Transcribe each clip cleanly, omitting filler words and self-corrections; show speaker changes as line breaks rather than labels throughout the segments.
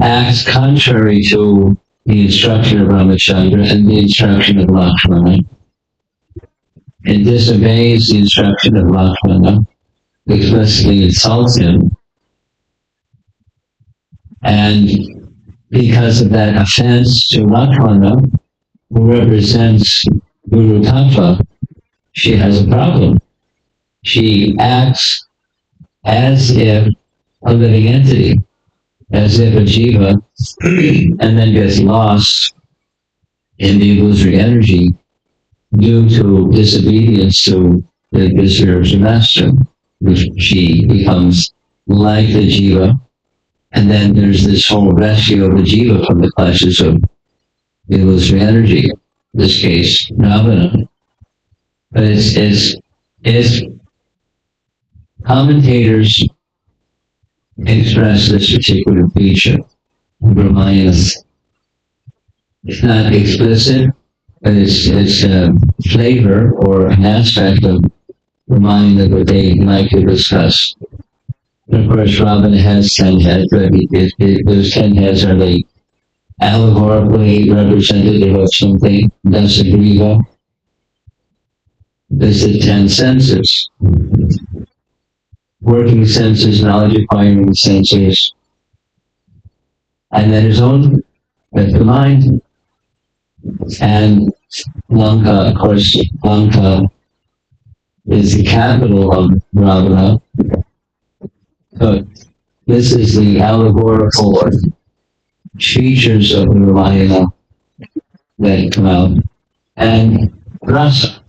acts contrary to the instruction of Ramachandra and the instruction of Lakshmana. It disobeys the instruction of Lakshmana, explicitly insults him, and because of that offense to Lakshmana, who represents Guru Tattva, she has a problem. She acts as if a living entity, as if a jiva, and then gets lost in the illusory energy due to disobedience to the visitor of the master, which she becomes like the jiva, and then there's this whole rescue of the jiva from the clutches of the illusory energy, in this case, Ravana. But it's commentators express this particular feature of Ramayana. It's not explicit, but it's a flavor or an aspect of Ramayana that they like to discuss. And of course, Ravana has 10 heads, but those 10 heads are like allegorically representative of something. That's a griva. This is 10 senses. Working senses, knowledge acquiring senses. And then his own, that's the mind. And Lanka, of course, Lanka is the capital of Ravana. So this is the allegorical features of the Ramayana that come out. And rasa.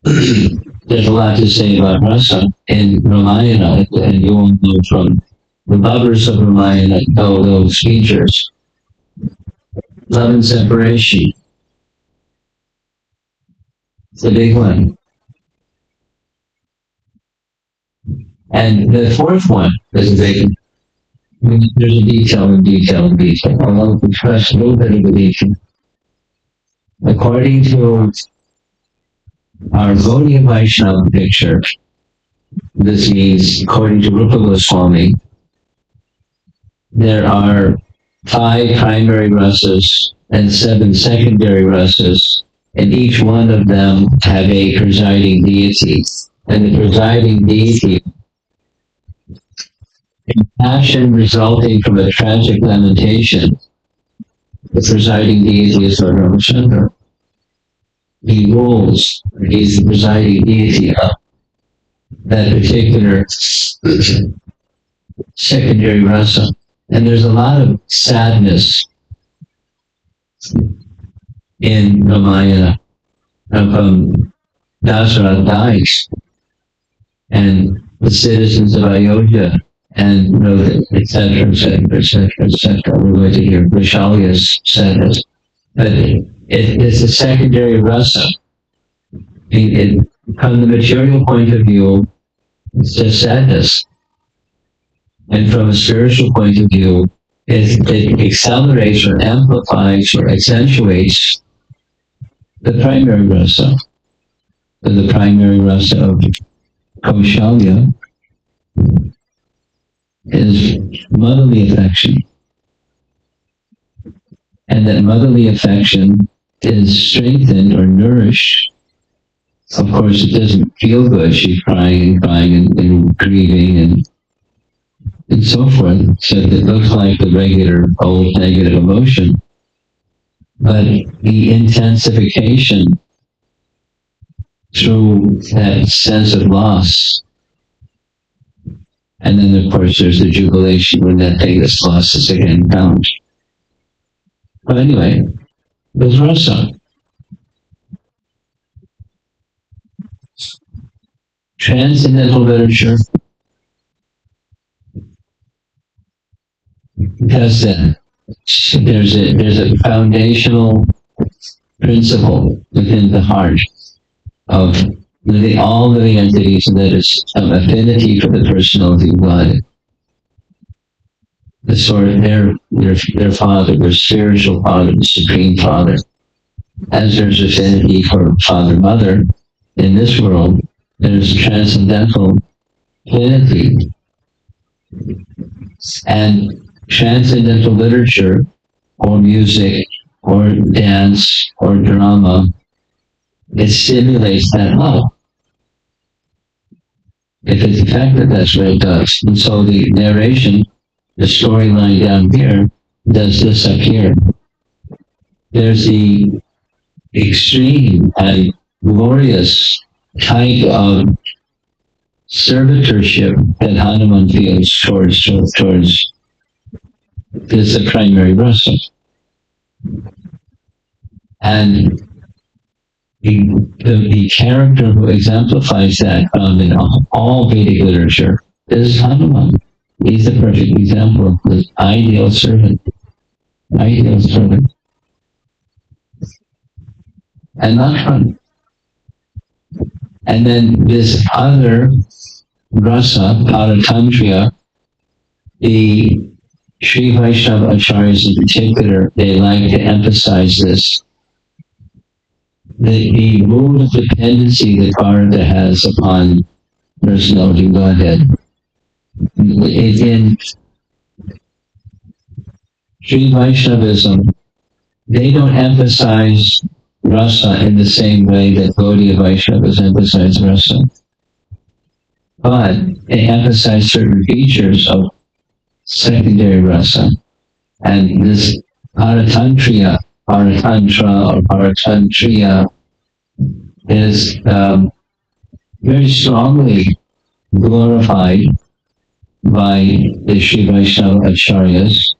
There's a lot to say about rasa in Ramayana, and you all know from the lovers of Ramayana know those features. Love and separation. It's a big one. And the fourth one is a big one. I mean, there's a detail in detail in detail. I want to express a little bit of the detail. According to our Gaudiya Vaishnava picture, this means, according to Rupa Goswami, there are 5 primary rasas and 7 secondary rasas, and each one of them have a presiding deity. And the presiding deity, in passion resulting from a tragic lamentation, the presiding deity is Lord Ramachandra. He rules, he's the presiding deity of that particular secondary rasa. And there's a lot of sadness in Ramayana. Dasarath dies, and the citizens of Ayodhya, and etc., etc., etc., etc. We're going to hear Vishalya's sadness. But it's a secondary rasa. From the material point of view, it's just sadness. And from a spiritual point of view, it accelerates or amplifies or accentuates the primary rasa. The primary rasa of Kausalya is motherly affection. And that motherly affection is strengthened or nourished. Of course, it doesn't feel good. She's crying and grieving and so forth. So it looks like the regular old negative emotion. But the intensification through that sense of loss. And then, of course, there's the jubilation when that thing that's lost is again found. But anyway, there's rasa. Transcendental literature does that. There's a foundational principle within the heart of all living entities, and that is some affinity for the personality of God. The sort of their father, their spiritual father, the supreme father. As there's affinity for father, mother, in this world, there's transcendental affinity. And transcendental literature or music or dance or drama, it stimulates that love. If it's effective, that's what it does. And so the narration, the storyline down here, does this up here. There's the extreme and glorious type of servitorship that Hanuman feels towards this the primary rasa. And the character who exemplifies that found in all Vedic literature is Hanuman. He's the perfect example of the ideal servant. Ideal servant. And Lakshmana. And then this other rasa, Paratantriya, the Sri Vaishnava acharyas in particular, they like to emphasize this. The mood of dependency that Bharata has upon personality Godhead. In Sri Vaishnavism, they don't emphasize rasa in the same way that Gaudiya Vaishnavas emphasize rasa. But they emphasize certain features of secondary rasa. And this Paratantriya, Paratantra or Paratantriya is very strongly glorified by the Sri Vaishnava acharyas,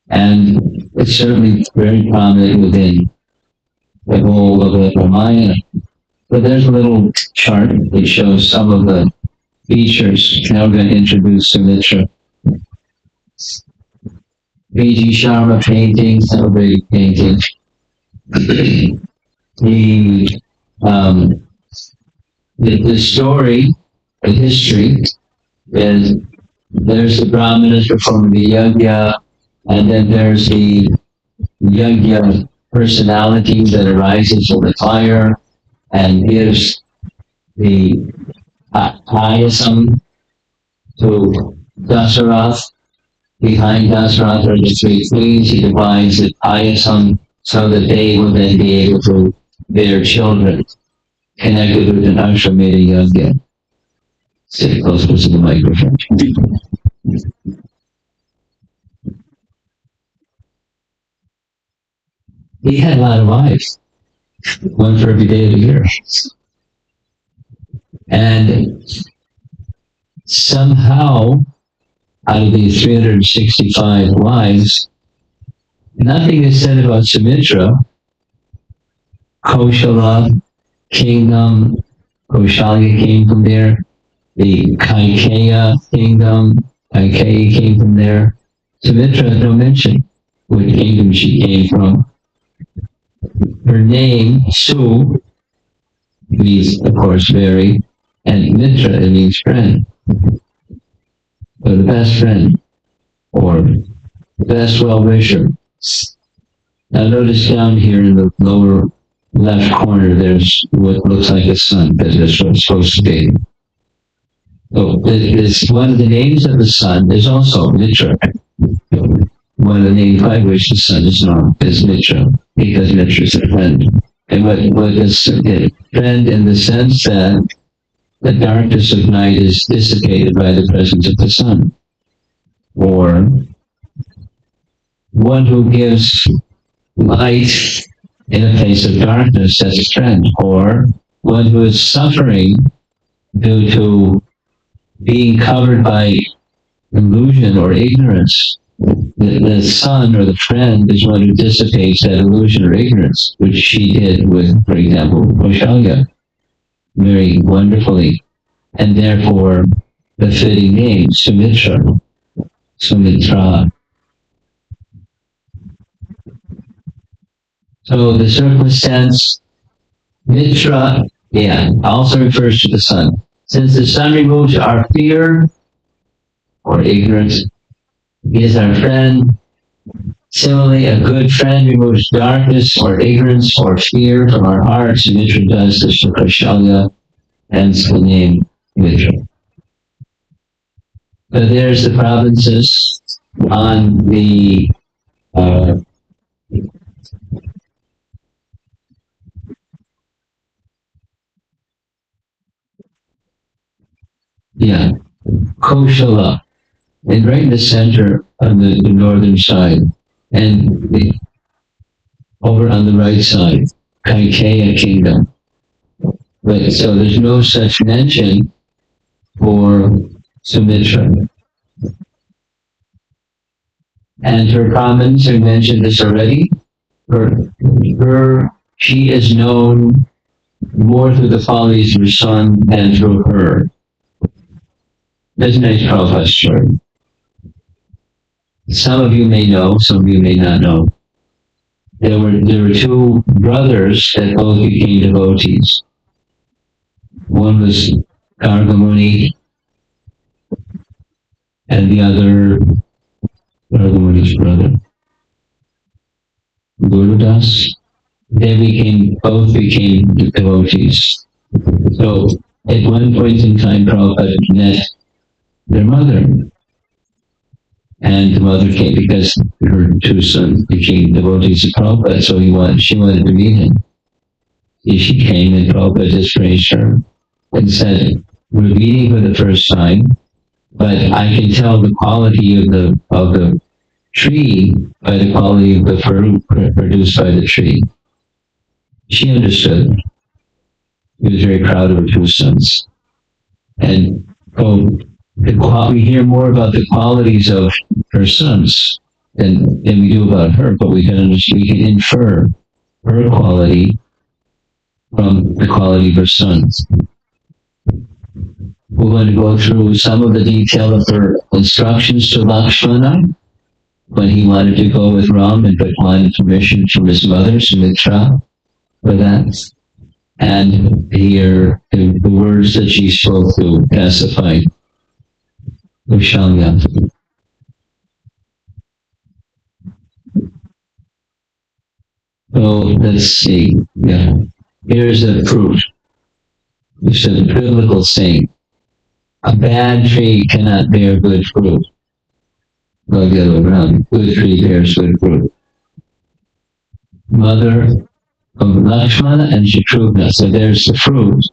and it's certainly very prominent within the whole of the Ramayana. But there's a little chart that shows some of the features. Now we're going to introduce Sumitra. B.G. Sharma painting, celebrated painting. The story, the history, is there's the Brahmanas performing the yajna, and then there's the yajna personality that arises from the fire and gives the ayasam to Dasarath. Behind Dasarath are the three queens. He divides the ayasam so that they will then be able to bear children connected with an Ashrameda yajna. Sit closer to the microphone. He had a lot of wives, one for every day of the year. And somehow, out of these 365 wives, nothing is said about Sumitra. Kosala, kingdom, Koshalya came from there. The Kaikeya kingdom, Kaikeyi came from there. Sumitra, no mention what kingdom she came from. Her name, Su, means, of course, very, and Mitra, it means friend. Or the best friend, or the best well-wisher. Now notice down here in the lower left corner, there's what looks like a sun, because that's what it's supposed to be. So this, one of the names of the sun is also Mitra. One of the names by which the sun is known is Mitra, because Mitra is a friend. And what is a friend in the sense that the darkness of night is dissipated by the presence of the sun. Or one who gives light in a place of darkness as a friend. Or one who is suffering due to being covered by illusion or ignorance. The son or the friend is one who dissipates that illusion or ignorance, which she did with, for example, Koshalya, very wonderfully, and therefore the fitting name, Sumitra, Sumitra. So the circumstance, Mitra, also refers to the sun. Since the sun removes our fear or ignorance, he is our friend. Similarly, a good friend removes darkness or ignorance or fear from our hearts, and Mitra does this to Koshalya, hence the name Mitra. But there's the provinces, on the uh, yeah, Kosala, and right in the center on the northern side, and over on the right side, Kaikeya kingdom. But so there's no such mention for Sumitra. And her comments, I mentioned this already. Her, she is known more through the qualities of her son than through her. That's a nice Prabhupada story. Some of you may know, some of you may not know. There were two brothers that both became devotees. One was Gargamuni, and the other Gargamuni's brother, Gurudas. Both became devotees. So at one point in time, Prabhupada met their mother, and the mother came because her two sons became devotees of Prabhupada, so she wanted to meet him. She came, and Prabhupada just praised her and said, "We're meeting for the first time, but I can tell the quality of the tree by the quality of the fruit produced by the tree." She understood. He was very proud of her two sons. And we hear more about the qualities of her sons than we do about her, but we can infer her quality from the quality of her sons. We're going to go through some of the detail of her instructions to Lakshmana when he wanted to go with Ram and wanted permission from his mother, Sumitra, for that. And here, the words that she spoke to pacify Kushalya. So let's see. Yeah. Here's a proof. It's a biblical saying. A bad tree cannot bear good fruit. Well, the other way around. Good tree bears good fruit. Mother of Lakshmana and Shatrughna. So there's the fruit.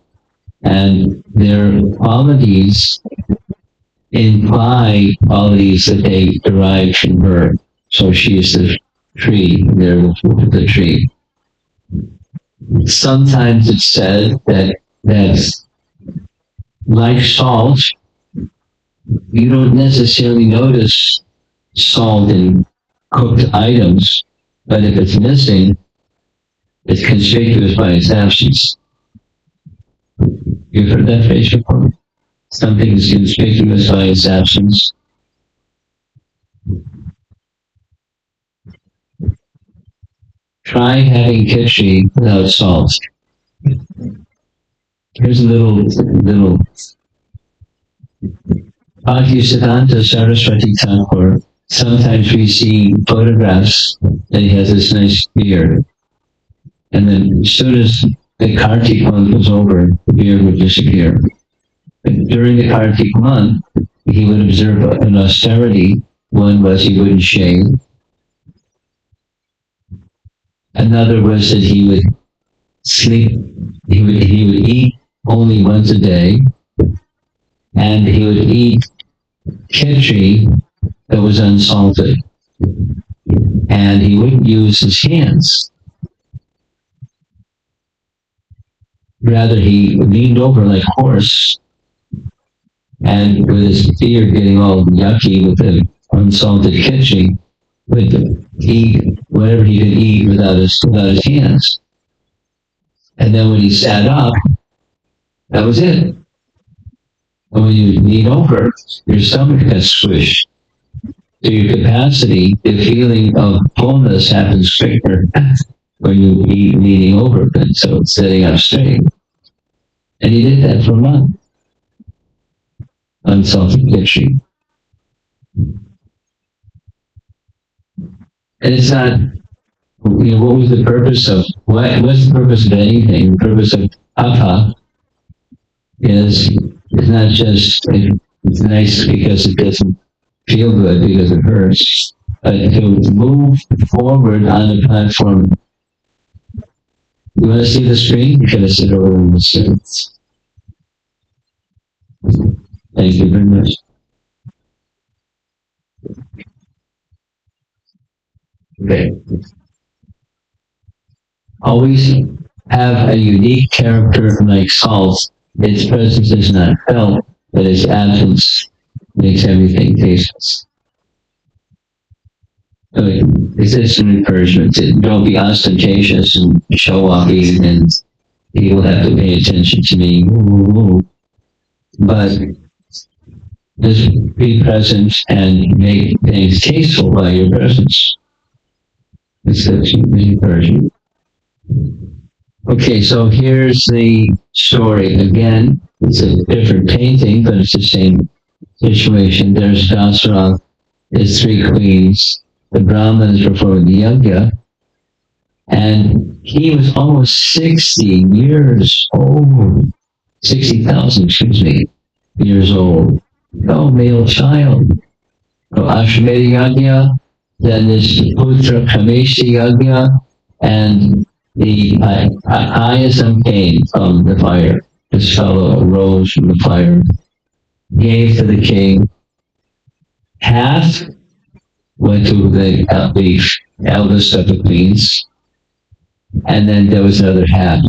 And their qualities imply qualities that they derive from her. So she is the tree, they're the fruit of the tree. Sometimes it's said that like salt, you don't necessarily notice salt in cooked items, but if it's missing, it's conspicuous by its absence. You've heard that phrase before? Something is conspicuous by its absence. Try having khichdi without salt. Here's a little Bhaktisiddhanta Saraswati Thakur. Sometimes we see photographs that he has this nice beard. And then as soon as the Kartik month was over, the beard would disappear. But during the Kartik month, he would observe an austerity. One was he wouldn't shave. Another was that he would sleep, he would eat only once a day, and he would eat khichdi that was unsalted. And he wouldn't use his hands. Rather, he leaned over like a horse, and with his beard getting all yucky with the unsalted khichdi, would eat whatever he could eat without his hands. And then when he sat up, that was it. And when you lean over, your stomach gets squished. So your capacity, the feeling of fullness happens quicker when you eat leaning over than so sitting up straight. And he did that for a month. Unsalted khichdi. And it's not, what was the purpose of, what's the purpose of anything? The purpose of apa is not just, it's nice because it doesn't feel good because it hurts, but to move forward on the platform. You want to see the screen? You gotta sit over in the seat. Thank you very much. Okay. Always have a unique character like salt. Its presence is not felt, but its absence makes everything tasteless. So it's just an encouragement to don't be ostentatious and show offy, and people have to pay attention to me. But just be present and make things tasteful by your presence. It's an encouragement. Okay, so here's the story. Again, it's a different painting, but it's the same situation. There's Dasara, his three queens. The Brahmins performing the yajna, and he was almost 60 years old. 60,000, excuse me, years old. No male child. So Ashwamedha Yajna, then this Putra Kameshi Yajna, and the Ayasam came from the fire. This fellow arose from the fire, gave to the king. Half went to the eldest of the queens, and then there was another half.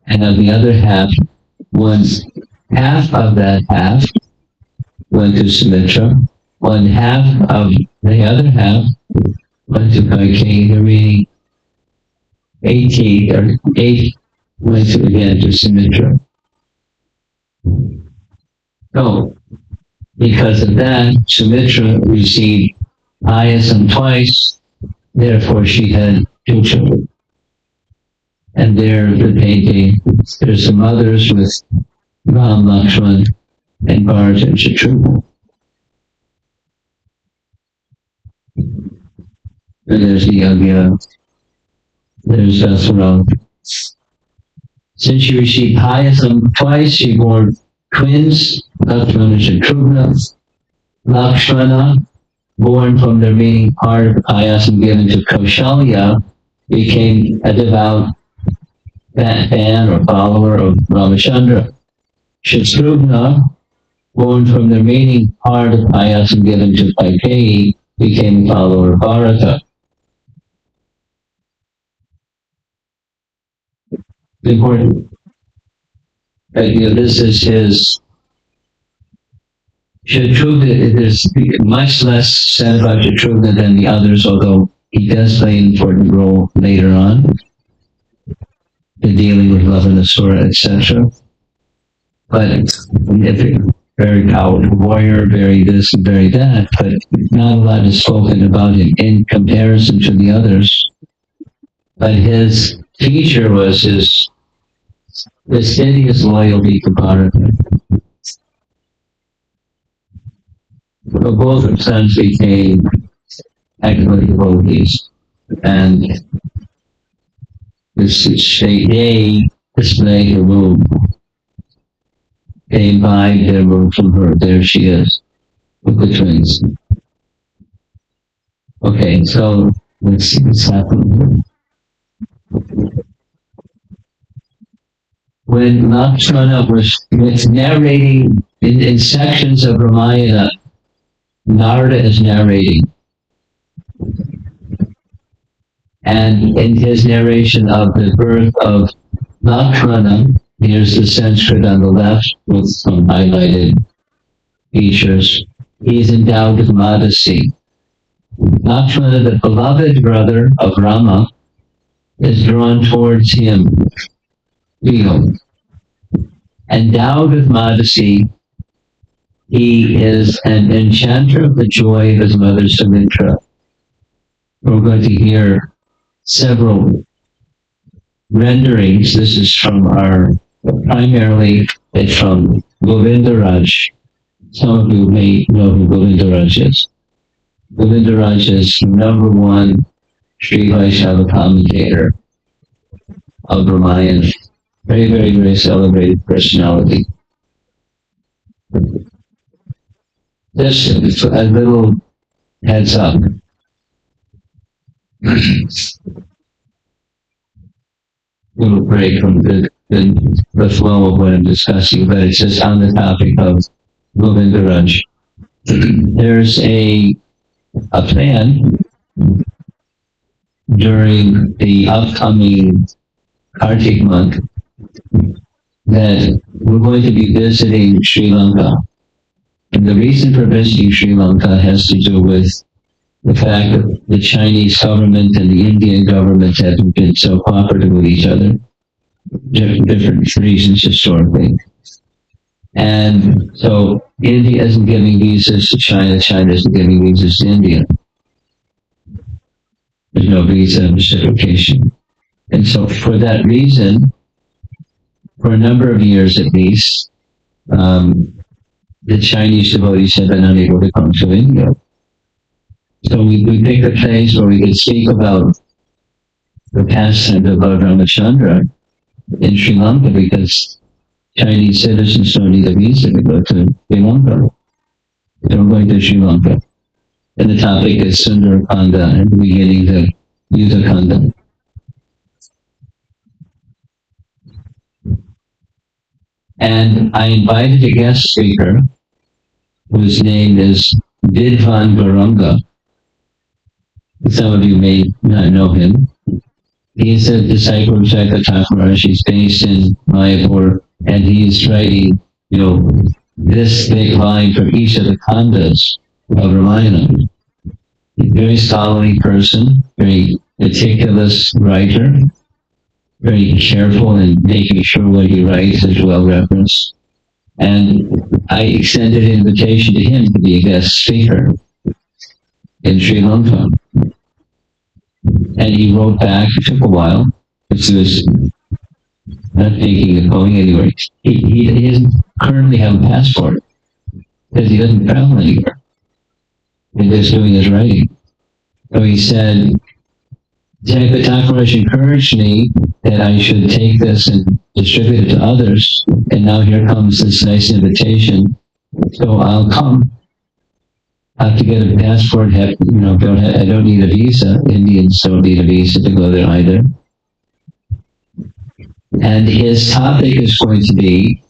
And of the other half, half of that half went to Sumitra, one half of the other half went to Kashi, the remaining 18 or 8 went to, again to Sumitra. So, because of that, Sumitra received Ayasam twice, therefore she had 2 children. And there, the painting, there's some others with Ram, Lakshmana, and Bharat and Shatrughna. And there's the Yagya, there's Dasara. Since she received Ayasam twice, she bore twins, Lakshmana and Shatrughna. Lakshmana, born from the remaining part of Ayasam given to Kosala, became a devout fan or follower of Ramachandra. Shatrughna, born from the remaining part of Ayasam given to Kaikeyi, became a follower of Bharata. Important. This is his Shatrughna. There's much less said about Shatrughna than the others, although he does play an important role later on in dealing with Lavanasura, etc. But very powerful warrior, very this and very that, but not a lot is spoken about him in comparison to the others. But his feature was his fastidious loyalty to Bharata. So both of sons became excellent devotees, and they display her womb. Came by their womb from her. There she is, with the twins. Okay, so let's see what's happening. When Lakshmana was narrating in sections of Ramayana, Narada is narrating. And in his narration of the birth of Lakshmana, here's the Sanskrit on the left with some highlighted features. He is endowed with modesty. Lakshmana, the beloved brother of Rama, is drawn towards him. Endowed with modesty, he is an enchanter of the joy of his mother Sumitra. We're going to hear several renderings. This is primarily it's from Govindaraj. Some of you may know who Govindaraj is. Govindaraj is #1 Sri Vaishnava commentator of Ramayana. Very, very, very celebrated personality. Just a little heads up. Little break from the flow of what I'm discussing, but it's just on the topic of Govindaraj. There's a plan during the upcoming Kartik month that we're going to be visiting Sri Lanka. And the reason for visiting Sri Lanka has to do with the fact that the Chinese government and the Indian government haven't been so cooperative with each other, different reasons historically. And so India isn't giving visas to China, China isn't giving visas to India. There's no visa reciprocation. And so for that reason, for a number of years at least, the Chinese devotees have been unable to come to India. So we picked a place where we could speak about the pastime of Lord Ramachandra in Sri Lanka because Chinese citizens don't need a visa to go to Sri Lanka. So we're going to Sri Lanka. And the topic is Sundarakanda and the beginning of Yuddhakanda. And I invited a guest speaker whose name is Vidvan Garanga. Some of you may not know him. He's a disciple of Jagatnath Maharaj. He's based in Mayapur, and he's writing, this big line for each of the kandas of Ramayana. He's a very scholarly person, very meticulous writer, very careful in making sure what he writes is well referenced. And I extended an invitation to him to be a guest speaker in Sri Lanka. And he wrote back. It took a while because he was not thinking of going anywhere. He doesn't currently have a passport because he doesn't travel anywhere. He's just doing his writing. So he said, Jagatnath Maharaj encouraged me that I should take this and distribute it to others. And now here comes this nice invitation. So I'll come. I have to get a passport. I don't need a visa. Indians don't need a visa to go there either. And his topic is going to be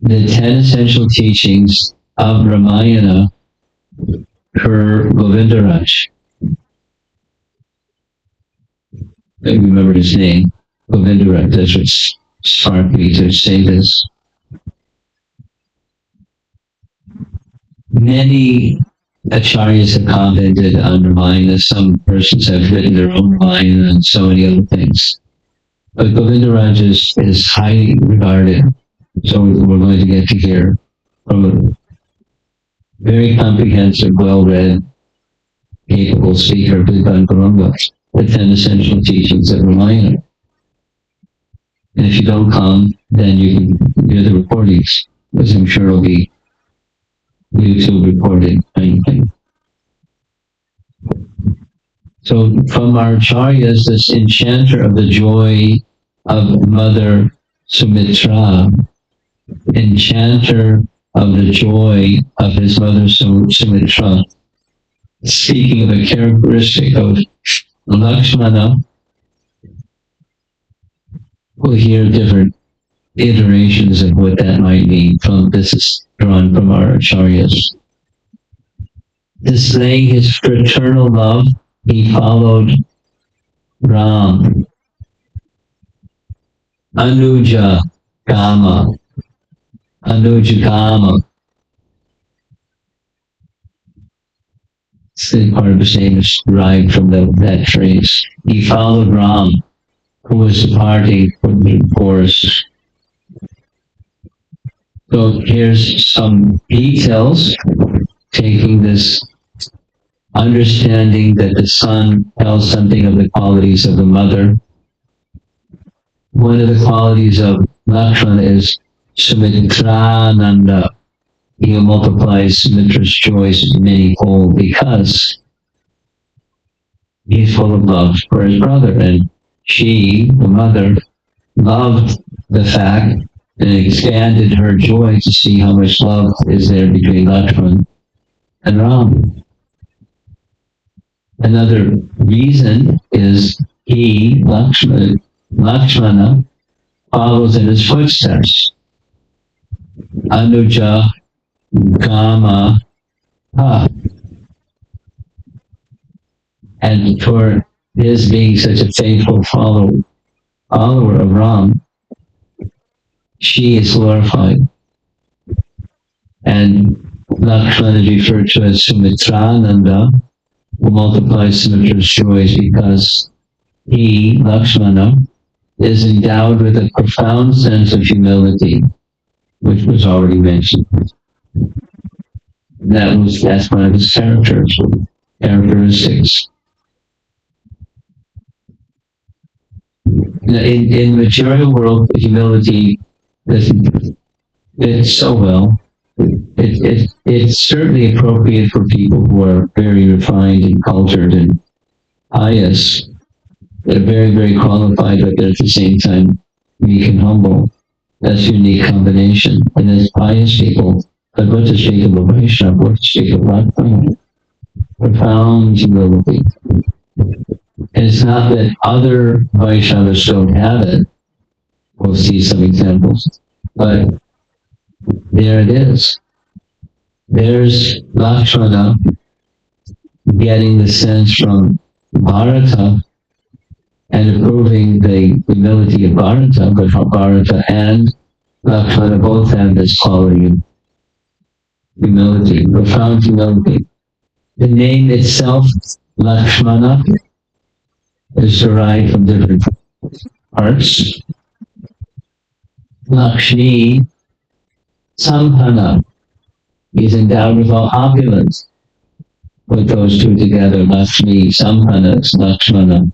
the 10 essential teachings of Ramayana per Govindaraj. I remember his name, Govindaraj. That's what sparked me to say this. Many acharyas have commented on Ramayana. Some persons have written their own Ramayana and so many other things. But Govindaraj is highly regarded. So we're going to get to hear from a very comprehensive, well-read, capable speaker, Vidvan Garanga, the 10 essential teachings of Ramayana. And if you don't come, then you can hear the recordings, which I'm sure will be YouTube recorded. So from our acharyas, this enchanter of the joy of Mother Sumitra, enchanter of the joy of his mother Sumitra, speaking of a characteristic of Lakshmana, we'll hear different iterations of what that might mean. This is drawn from our acharyas. Displaying his fraternal love, he followed Ram, Anuja Gama. It's part of his name is derived from that phrase. He followed Ram, who was departing from the forest. So here's some details, taking this understanding that the son tells something of the qualities of the mother. One of the qualities of Lakshmana is Sumitrananda. He multiplies Sumitra's joys many-fold because he's full of love for his brother. And she, the mother, loved the fact and it expanded her joy to see how much love is there between Lakshmana and Ram. Another reason is Lakshmana, follows in his footsteps. Anuja Gama Ha. And for his being such a faithful follower of Ram, she is glorified. And Lakshmana is referred to as Sumitrananda, who multiplies Sumitra's joys because he, Lakshmana, is endowed with a profound sense of humility, which was already mentioned. That's one of his characteristics. In the material world, humility doesn't fit so well. It's certainly appropriate for people who are very refined and cultured and pious. They're very, very qualified, but at the same time weak and humble. That's a unique combination. And as pious people, but what's the shape of a Vaishnava? What's the shape of Lakshmana? Profound humility. And it's not that other Vaishnavas don't have it. We'll see some examples. But there it is. There's Lakshmana getting the sense from Bharata and approving the humility of Bharata, but Bharata and Lakshmana both have this quality of humility, profound humility. The name itself, Lakshmana, is derived from different parts. Lakshmi, Sampana, is endowed with all opulence. Put those two together, Lakshmi, Sampana, Lakshmana.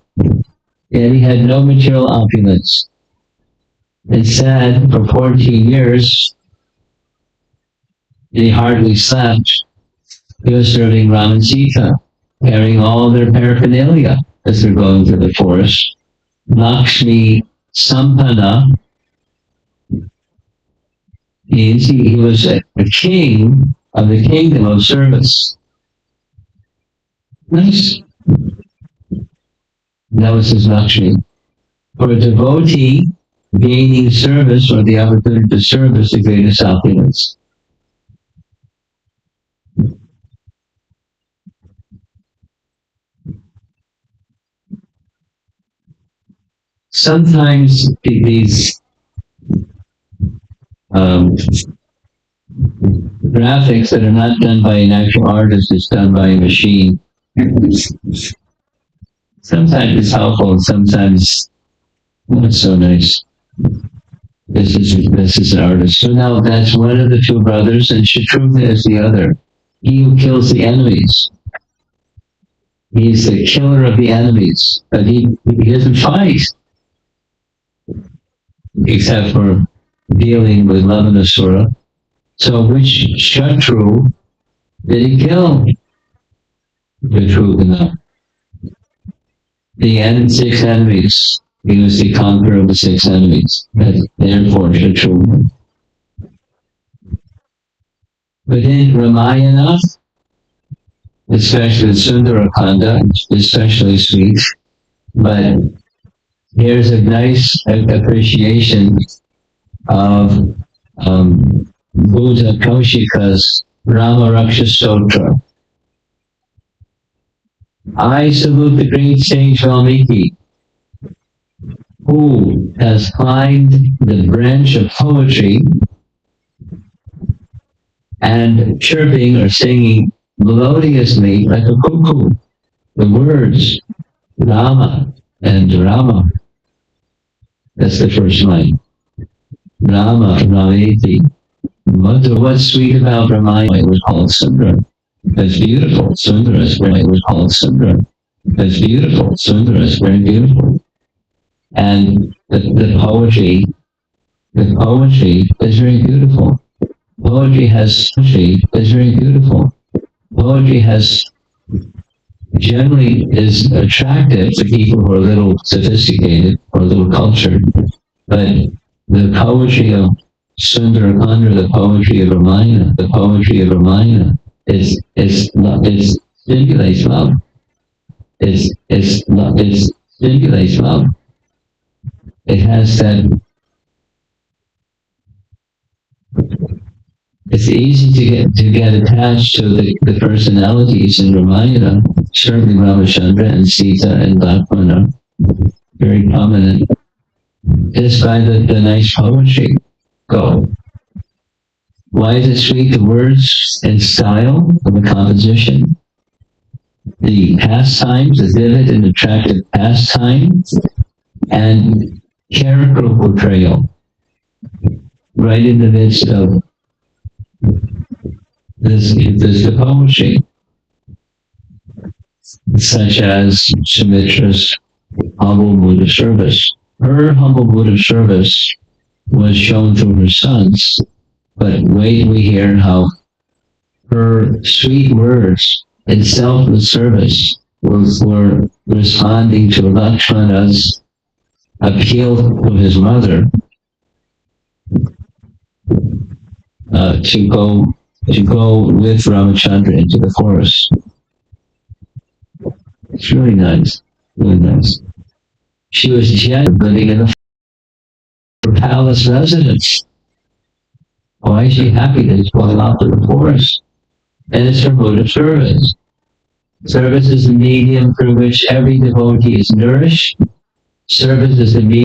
Yet he had no material opulence. It's said for 14 years, he hardly slept. He was serving Ram and Sita, carrying all their paraphernalia as they're going through the forest. Lakshmi Sampana means he was a king of the kingdom of service. Nice. That was his Lakshmi. For a devotee, gaining service or the opportunity to serve is the greatest opulence. Sometimes these graphics that are not done by an actual artist, it's done by a machine. Sometimes it's helpful, and sometimes not so nice. This is an artist. So now that's one of the two brothers, and Shatrughna is the other. He who kills the enemies. He's the killer of the enemies, but he doesn't fight, except for dealing with Lamanasura. So which Shatru did he kill? Shatrughna. The 6 enemies. He was the conqueror of the 6 enemies. Therefore, Shatrughna. But in Ramayana, especially Sundarakanda, especially sweet, but here's a nice appreciation of Buddha Kaushika's Rama Raksha Stotra. I salute the great sage Valmiki, who has climbed the branch of poetry and chirping or singing melodiously like a cuckoo the words Rama and Rama. That's the first line. Rama, Rameti. What's sweet about Ramayana? It was called Sundara. That's beautiful. Sundara is very, it was called Sundara. That's beautiful. Sundara is very beautiful. And the poetry is very beautiful. Poetry is very beautiful. Poetry generally is attractive to people who are a little sophisticated or a little cultured, but the poetry of Sundarakanda, the poetry of Ramayana, it stimulates love. It stimulates love. It has that. It's easy to get attached to the personalities in Ramayana. Certainly Ramachandra and Sita and Lakshmana, very prominent. Just by the nice poetry. Go. Why is it sweet? The words and style of the composition, the pastimes, the vivid and attractive pastimes, and character portrayal right in the midst of this the poetry, such as Sumitra's humble mood of service. Her humble mood of service was shown through her sons, but wait till we hear how her sweet words and selfless service were responding to Lakshmana's appeal to his mother to go with Ramachandra into the forest. It's really nice, really nice. She was just living in a palace residence. Why is she happy that he's going out to the forest? And it's her mode of service. Service is the medium through which every devotee is nourished. Service is the medium